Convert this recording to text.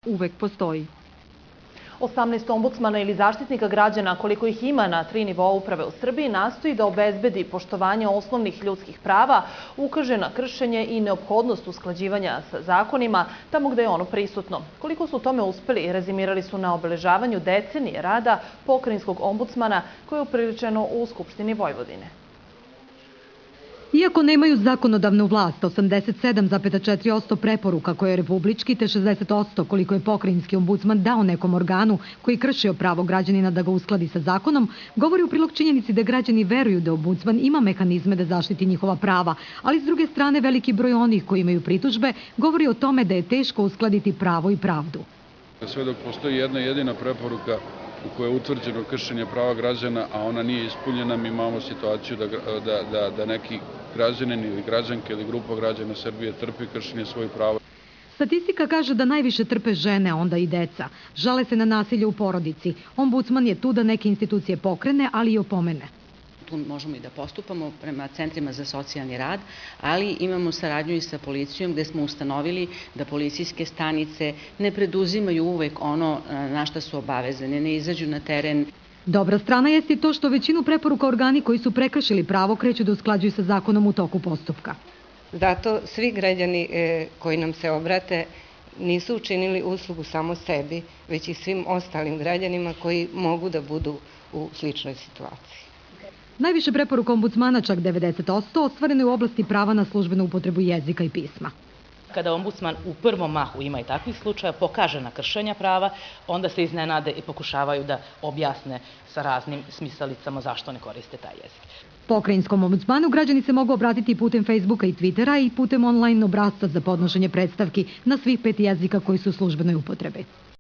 uvek postoji. 18 ombudsmana ili zaštitnika građana, koliko ih ima na 3 nivoa uprave u Srbiji, nastoji da obezbedi poštovanje osnovnih ljudskih prava, ukaže na kršenje i neophodnost usklađivanja sa zakonima tamo gde je ono prisutno. Koliko su u tome uspeli, rezimirali su na obeležavanju decenije rada pokrajinskog ombudsmana koje je upriličeno u Skupštini Vojvodine. Iako nemaju zakonodavnu vlast, 87,4% preporuka koje je republički te 60% koliko je pokrajinski ombudsman dao nekom organu koji kršio pravo građanina da ga uskladi sa zakonom, govori u prilog činjenici da građani veruju da ombudsman ima mehanizme da zaštiti njihova prava, ali s druge strane veliki broj onih koji imaju pritužbe govori o tome da je teško uskladiti pravo i pravdu. Sve dok postoji jedna jedina preporuka u kojoj je utvrđeno kršenje prava građana, a ona nije ispunjena, mi imamo situaciju da neki građanin ili građanke ili grupa građana Srbije trpi kršenje svojih prava. Statistika kaže da najviše trpe žene, a onda i deca. Žale se na nasilje u porodici. Ombudsman je tu da neke institucije pokrene, ali i opomene. Tu možemo i da postupamo prema centrima za socijalni rad, ali imamo saradnju i sa policijom gde smo ustanovili da policijske stanice ne preduzimaju uvek ono na šta su obavezane, ne izađu na teren. Dobra strana jeste to što većinu preporuka organi koji su prekršili pravo kreću da usklađuju sa zakonom u toku postupka. Zato svi građani koji nam se obrate nisu učinili uslugu samo sebi, već i svim ostalim građanima koji mogu da budu u sličnoj situaciji. Najviše preporuka ombudsmana, čak 90%, ostvareno je u oblasti prava na službenu upotrebu jezika i pisma. Kada ombudsman u prvom mahu ima i takvih slučaja, pokaže na kršenja prava, onda se iznenade i pokušavaju da objasne sa raznim smisalicama zašto ne koriste taj jezik. Pokrajinskom ombudsmanu građani se mogu obratiti putem Facebooka i Twittera i putem online obrasca za podnošenje predstavki na svih 5 jezika koji su u službenoj upotrebi.